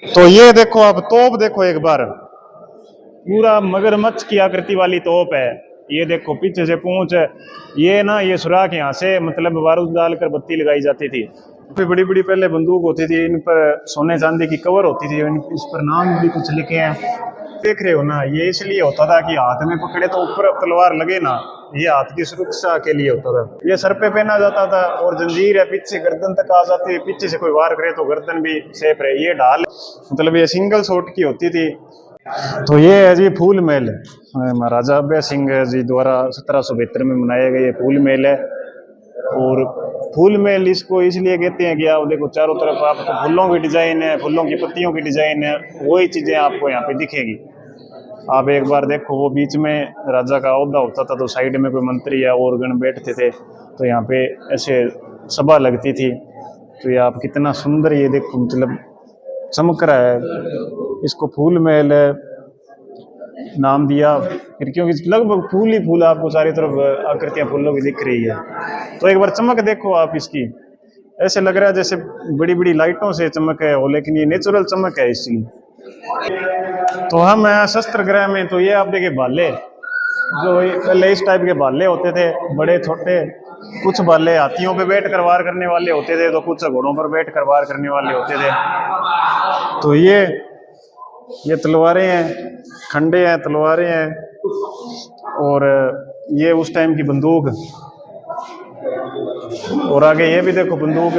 तो ये देखो आप तोप देखो एक बार, पूरा मगरमच्छ की आकृति वाली तोप है। ये देखो पीछे से पूंछ, ये ना ये सुराख यहाँ से मतलब बारूद डालकर बत्ती लगाई जाती थी। फिर बड़ी बड़ी पहले बंदूक होती थी, इन पर सोने चांदी की कवर होती थी, इस पर नाम भी कुछ लिखे हैं, देख रहे हो ना। ये इसलिए होता था कि हाथ में पकड़े तो ऊपर तलवार लगे ना, ये हाथ की सुरक्षा के लिए होता था। ये सर पे पहना जाता था और जंजीर है पीछे गर्दन तक आ जाती है, पीछे से कोई वार करे तो गर्दन भी सेफ रहे। ये ढाल मतलब ये सिंगल शॉट की होती थी। तो ये है जी फूल महल, महाराजा अभय सिंह जी द्वारा 1772 में बनाया गया ये फूल महल है। और फूल महल इसको इसलिए कहते हैं कि आप देखो चारों तरफ आपको फूलों की डिजाइन है, फूलों की पत्तियों की डिजाइन है, वही चीजें आपको यहाँ पे दिखेगी। आप एक बार देखो, वो बीच में राजा का ओहदा होता था तो साइड में कोई मंत्री या और गण बैठते थे, तो यहाँ पे ऐसे सभा लगती थी। तो ये आप कितना सुंदर ये देखो मतलब चमक रहा है, इसको फूल महल नाम दिया फिर, क्योंकि लगभग फूल ही फूल आपको चारों तरफ आकृतियां फूलों की दिख रही है। तो एक बार चमक देखो आप इसकी, ऐसे लग रहा है जैसे बड़ी बड़ी लाइटों से चमक है वो, लेकिन ये नेचुरल चमक है इसकी। तो हम हैं शस्त्र गृह में, तो ये आप देखिए भाले, जो पहले इस टाइप के भाले होते थे बड़े छोटे, कुछ भाले हाथियों पे बैठ कर वार करने वाले होते थे, तो कुछ घोड़ों पर बैठ कर वार करने वाले होते थे। तो ये तलवारें हैं, खंडे हैं, तलवारें हैं, और ये उस टाइम की बंदूक, और आगे ये भी देखो बंदूक।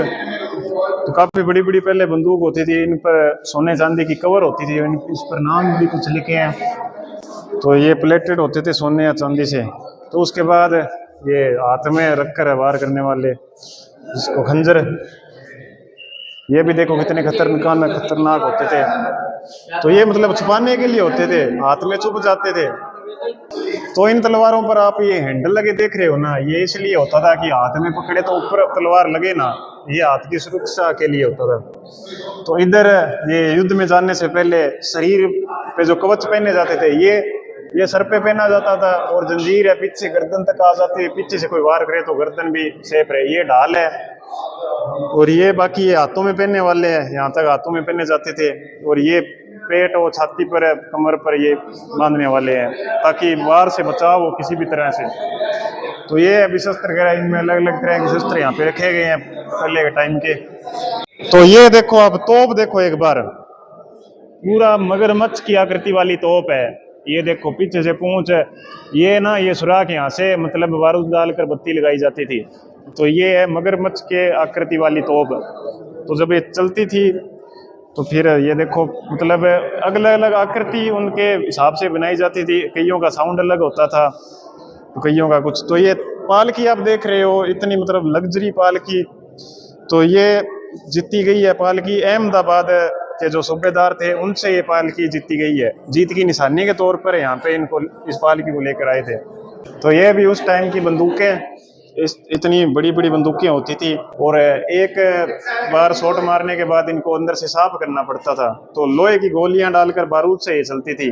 तो काफी बड़ी बड़ी पहले बंदूक होती थी, इन पर सोने चांदी की कवर होती थी, इस पर नाम भी कुछ लिखे हैं। तो ये प्लेटेड होते थे सोने या चांदी से। तो उसके बाद ये हाथ में रखकर वार करने वाले जिसको खंजर, ये भी देखो कितने खतरनाक होते थे। तो ये मतलब छुपाने के लिए होते थे, हाथ में छुप जाते थे। तो इन तलवारों पर आप ये हैंडल लगे देख रहे हो ना, ये इसलिए होता था कि हाथ में पकड़े तो ऊपर तलवार लगे ना, ये हाथ की सुरक्षा के लिए होता था। तो इधर ये युद्ध में जाने से पहले शरीर पे जो कवच पहने जाते थे, ये सर पे पहना जाता था, और जंजीर है पीछे गर्दन तक आ जाती है, पीछे से कोई वार करे तो गर्दन भी सेफ रहे। ये ढाल है, और ये बाकी ये हाथों में पहनने वाले हैं, यहाँ तक हाथों में पहने जाते थे। और ये पेट और छाती पर है, कमर पर ये बांधने वाले हैं ताकि वार से बचाव हो किसी भी तरह से। तो ये अभी शस्त्र वगैरह, इनमें अलग अलग तरह के शस्त्र यहाँ पे रखे गए हैं पहले के टाइम के। तो ये देखो आप तोप देखो एक बार, पूरा मगरमच्छ की आकृति वाली तोप है। ये देखो पीछे से पूंछ, ये ना ये सुराख यहाँ से मतलब बारूद डालकर बत्ती लगाई जाती थी। तो ये है मगरमच्छ के आकृति वाली तोप। तो जब ये चलती थी तो फिर ये देखो मतलब अलग अलग आकृति उनके हिसाब से बनाई जाती थी, कईयों का साउंड अलग होता था तो कईयों का कुछ। तो ये पालकी आप देख रहे हो, इतनी मतलब लग्जरी पालकी। तो ये जीती गई है पालकी, अहमदाबाद के जो सूबेदार थे उनसे ये पालकी जीती गई है, जीत की निशानी के तौर पर यहाँ पे इनको इस पालकी को लेकर आए थे। तो ये भी उस टाइम की बंदूकें, इतनी बड़ी बड़ी बंदूकें होती थी, और एक बार शॉट मारने के बाद इनको अंदर से साफ करना पड़ता था। तो लोहे की गोलियां डालकर बारूद से ये चलती थी।